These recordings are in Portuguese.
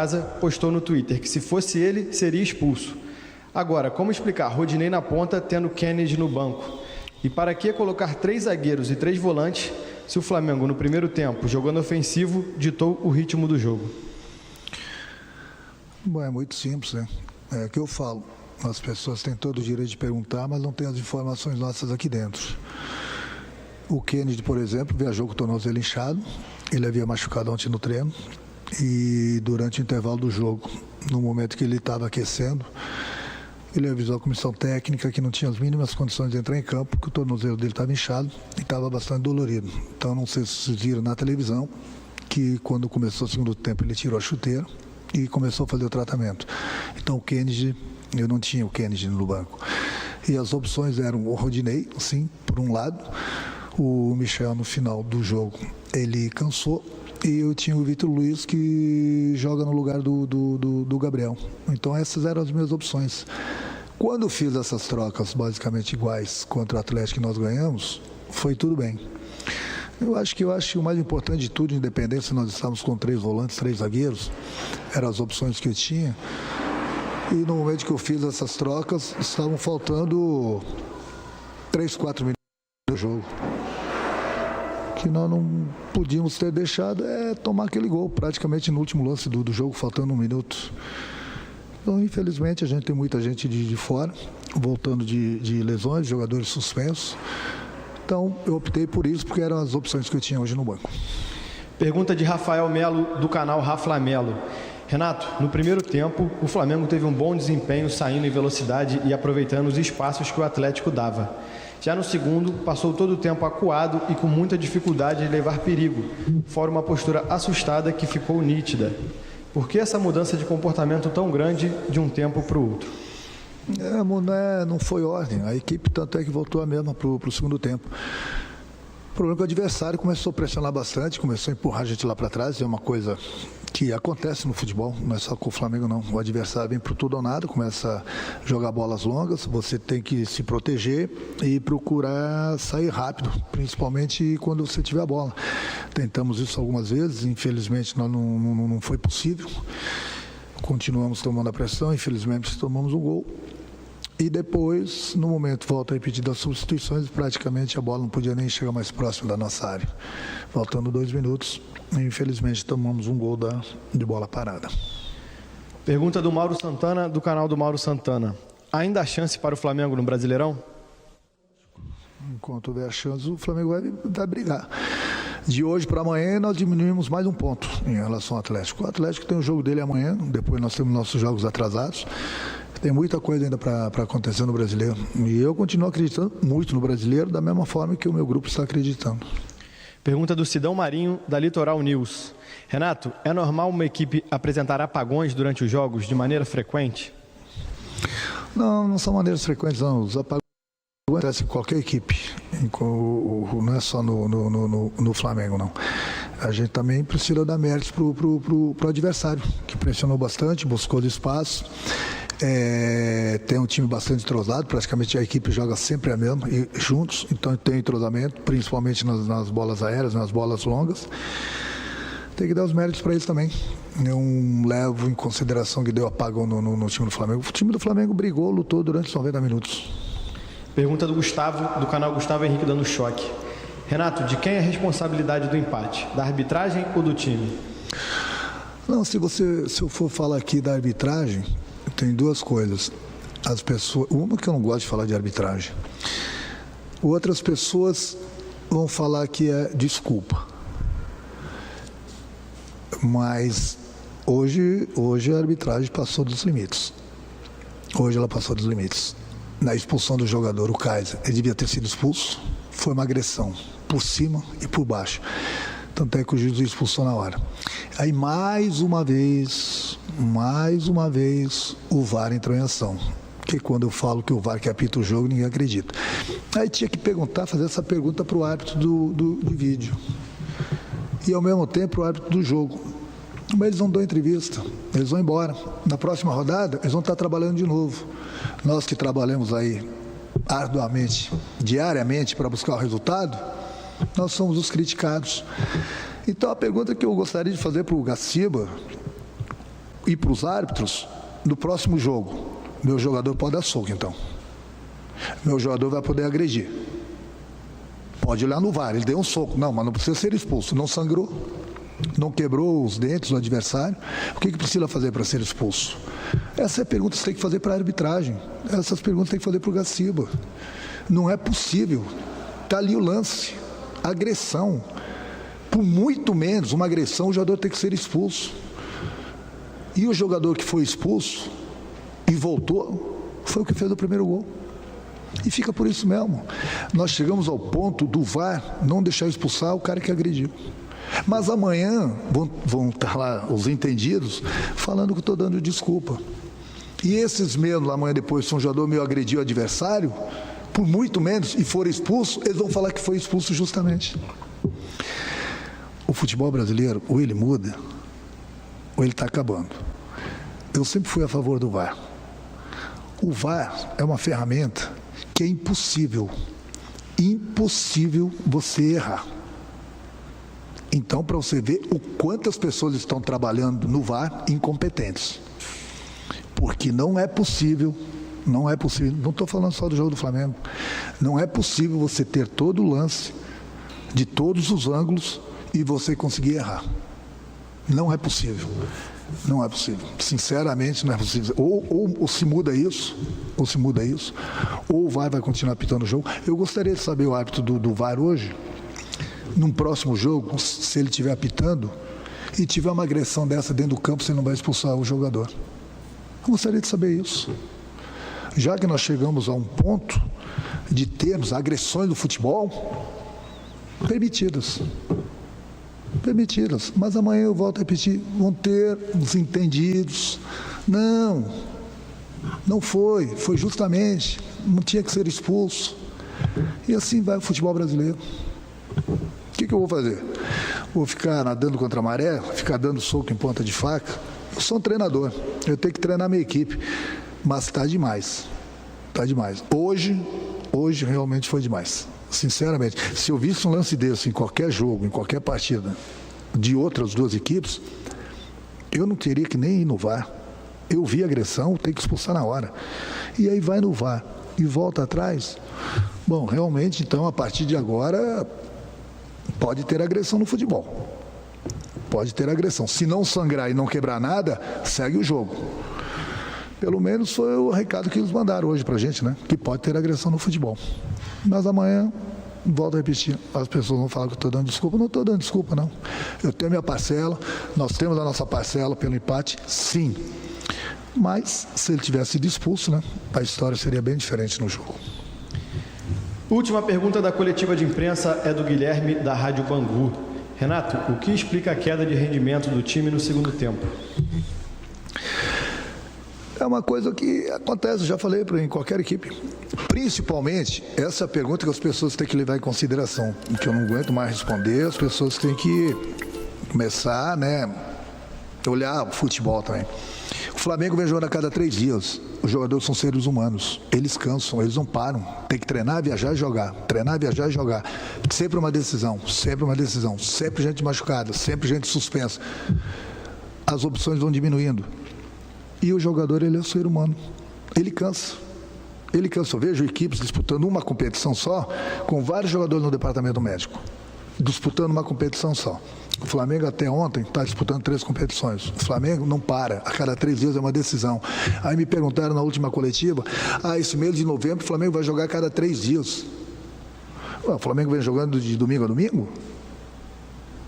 Casa postou no Twitter que se fosse ele, seria expulso. Agora, como explicar Rodinei na ponta, tendo Kennedy no banco? E para que colocar 3 zagueiros e 3 volantes, se o Flamengo, no primeiro tempo, jogando ofensivo, ditou o ritmo do jogo? Bom, é muito simples, né? É o que eu falo. As pessoas têm todo o direito de perguntar, mas não têm as informações nossas aqui dentro. O Kennedy, por exemplo, viajou com o tornozelo inchado. Ele havia machucado ontem no treino. E durante o intervalo do jogo, no momento que ele estava aquecendo, ele avisou a comissão técnica que não tinha as mínimas condições de entrar em campo, porque o tornozelo dele estava inchado e estava bastante dolorido. Então, não sei se vocês viram na televisão que quando começou o segundo tempo ele tirou a chuteira e começou a fazer o tratamento. Então, o Kennedy, eu não tinha o Kennedy no banco. E as opções eram o Rodinei, sim, por um lado. O Michel, no final do jogo, ele cansou. E eu tinha o Vitor Luiz, que joga no lugar do Gabriel. Então essas eram as minhas opções. Quando eu fiz essas trocas basicamente iguais contra o Atlético que nós ganhamos, foi tudo bem. Eu acho que o mais importante de tudo, independente se nós estávamos com 3 volantes, 3 zagueiros, eram as opções que eu tinha. E no momento que eu fiz essas trocas, estavam faltando 3, 4 minutos do jogo. Que nós não podíamos ter deixado tomar aquele gol, praticamente no último lance do jogo, faltando 1 minuto. Então, infelizmente, a gente tem muita gente de fora, voltando de lesões, jogadores suspensos. Então, eu optei por isso, porque eram as opções que eu tinha hoje no banco. Pergunta de Rafael Melo, do canal Rafa Melo. Renato, no primeiro tempo, o Flamengo teve um bom desempenho, saindo em velocidade e aproveitando os espaços que o Atlético dava. Já no segundo, passou todo o tempo acuado e com muita dificuldade de levar perigo, fora uma postura assustada que ficou nítida. Por que essa mudança de comportamento tão grande de um tempo para o outro? Não foi ordem. A equipe tanto é que voltou a mesma para o segundo tempo. O problema é que o adversário começou a pressionar bastante, começou a empurrar a gente lá para trás. É uma coisa que acontece no futebol, não é só com o Flamengo não. O adversário vem para tudo ou nada, começa a jogar bolas longas, você tem que se proteger e procurar sair rápido, principalmente quando você tiver a bola. Tentamos isso algumas vezes, infelizmente não foi possível. Continuamos tomando a pressão, infelizmente tomamos um gol. E depois, no momento, volta a repetir das substituições, praticamente a bola não podia nem chegar mais próximo da nossa área. Faltando 2 minutos, infelizmente tomamos um gol de bola parada. Pergunta do Mauro Santana, do canal do Mauro Santana. Ainda há chance para o Flamengo no Brasileirão? Enquanto houver chance, o Flamengo vai brigar. De hoje para amanhã, nós diminuímos mais 1 ponto em relação ao Atlético. O Atlético tem o jogo dele amanhã, depois nós temos nossos jogos atrasados. Tem muita coisa ainda para acontecer no Brasileiro. E eu continuo acreditando muito no Brasileiro, da mesma forma que o meu grupo está acreditando. Pergunta do Sidão Marinho, da Litoral News. Renato, é normal uma equipe apresentar apagões durante os jogos de maneira frequente? Não são maneiras frequentes, não. Os apagões acontecem em qualquer equipe. Não é só no Flamengo, não. A gente também precisa dar méritos para o adversário, que pressionou bastante, buscou espaço. Tem um time bastante entrosado, praticamente a equipe joga sempre a mesma, juntos, então tem entrosamento, principalmente nas bolas aéreas, nas bolas longas. Tem que dar os méritos para eles também. Não levo em consideração que deu apagão no time do Flamengo. O time do Flamengo brigou, lutou durante os 90 minutos. Pergunta do Gustavo, do canal Gustavo Henrique Dando Choque. Renato, de quem é a responsabilidade do empate? Da arbitragem ou do time? Não, se eu for falar aqui da arbitragem, tem 2 coisas. As pessoas, uma que eu não gosto de falar de arbitragem. Outras pessoas vão falar que é desculpa. Mas hoje a arbitragem passou dos limites. Hoje ela passou dos limites. Na expulsão do jogador, o Kaiser, ele devia ter sido expulso. Foi uma agressão por cima e por baixo. Tanto é que o juiz o expulsou na hora. Aí mais uma vez, o VAR entrou em ação. Porque quando eu falo que o VAR que apita o jogo, ninguém acredita. Aí tinha que fazer essa pergunta para o árbitro do vídeo. E ao mesmo tempo o árbitro do jogo. Mas eles não dão entrevista, eles vão embora. Na próxima rodada, eles vão estar trabalhando de novo. Nós que trabalhamos aí arduamente, diariamente, para buscar o resultado, nós somos os criticados. Então a pergunta que eu gostaria de fazer para o Gaciba E para os árbitros, no próximo jogo, meu jogador pode dar soco, então. Meu jogador vai poder agredir. Pode olhar no VAR, ele deu um soco. Não, mas não precisa ser expulso. Não sangrou, não quebrou os dentes do adversário. O que precisa fazer para ser expulso? Essa é a pergunta que você tem que fazer para a arbitragem. Essas perguntas tem que fazer para o Gaciba. Não é possível. Está ali o lance. Agressão. Por muito menos uma agressão, o jogador tem que ser expulso. E o jogador que foi expulso e voltou, foi o que fez o primeiro gol. E fica por isso mesmo. Nós chegamos ao ponto do VAR não deixar expulsar o cara que agrediu. Mas amanhã vão estar lá os entendidos falando que estou dando desculpa. E esses mesmos, amanhã depois, se um jogador meu agrediu o adversário, por muito menos, e for expulso, eles vão falar que foi expulso justamente. O futebol brasileiro, ou ele muda, ou ele está acabando. Eu sempre fui a favor do VAR. O VAR é uma ferramenta que é impossível você errar. Então, para você ver o quantas pessoas estão trabalhando no VAR incompetentes. Porque não é possível, não estou falando só do jogo do Flamengo, não é possível você ter todo o lance, de todos os ângulos, e você conseguir errar. Não é possível. Não é possível. Sinceramente, não é possível. Ou se muda isso, ou o VAR vai continuar apitando o jogo. Eu gostaria de saber o árbitro do VAR hoje, num próximo jogo, se ele estiver apitando e tiver uma agressão dessa dentro do campo, você não vai expulsar o jogador. Eu gostaria de saber isso. Já que nós chegamos a um ponto de termos agressões no futebol permitidas, mas amanhã eu volto a repetir, vão ter os entendidos. Não foi justamente, não tinha que ser expulso. E assim vai o futebol brasileiro. O que eu vou fazer? Vou ficar nadando contra a maré, ficar dando soco em ponta de faca? Eu sou um treinador, eu tenho que treinar minha equipe, mas está demais. Hoje realmente foi demais. Sinceramente, se eu visse um lance desse em qualquer jogo, em qualquer partida de outras duas equipes, eu não teria que nem ir no VAR. Eu vi agressão, tem que expulsar na hora. E aí vai no VAR e volta atrás. Bom, realmente, então, a partir de agora, pode ter agressão no futebol. Pode ter agressão. Se não sangrar e não quebrar nada, segue o jogo. Pelo menos foi o recado que eles mandaram hoje pra gente, né? Que pode ter agressão no futebol. Mas amanhã, volto a repetir, as pessoas vão falar que eu estou dando desculpa. Não estou dando desculpa, não. Eu tenho a minha parcela, nós temos a nossa parcela pelo empate, sim. Mas, se ele tivesse sido expulso, né, a história seria bem diferente no jogo. Última pergunta da coletiva de imprensa é do Guilherme, da Rádio Bangu. Renato, o que explica a queda de rendimento do time no segundo tempo? É uma coisa que acontece, já falei em qualquer equipe. Principalmente, essa pergunta que as pessoas têm que levar em consideração, que eu não aguento mais responder, as pessoas têm que começar, olhar o futebol também. O Flamengo vem jogando a cada 3 dias. Os jogadores são seres humanos. Eles cansam, eles não param. Tem que treinar, viajar e jogar. Treinar, viajar e jogar. Sempre uma decisão. Sempre gente machucada, sempre gente suspensa. As opções vão diminuindo. E o jogador, ele é um ser humano. Ele cansa. Eu vejo equipes disputando uma competição só, com vários jogadores no departamento médico. Disputando uma competição só. O Flamengo até ontem está disputando 3 competições. O Flamengo não para. A cada 3 dias é uma decisão. Aí me perguntaram na última coletiva, esse mês de novembro o Flamengo vai jogar a cada 3 dias. O Flamengo vem jogando de domingo a domingo?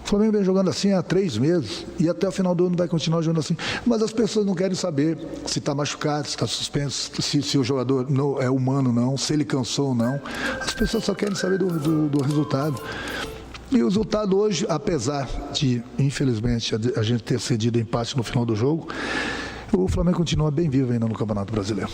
O Flamengo vem jogando assim há 3 meses e até o final do ano vai continuar jogando assim. Mas as pessoas não querem saber se está machucado, se está suspenso, se o jogador não é humano ou não, se ele cansou ou não. As pessoas só querem saber do resultado. E o resultado hoje, apesar de, infelizmente, a gente ter cedido empate no final do jogo, o Flamengo continua bem vivo ainda no Campeonato Brasileiro.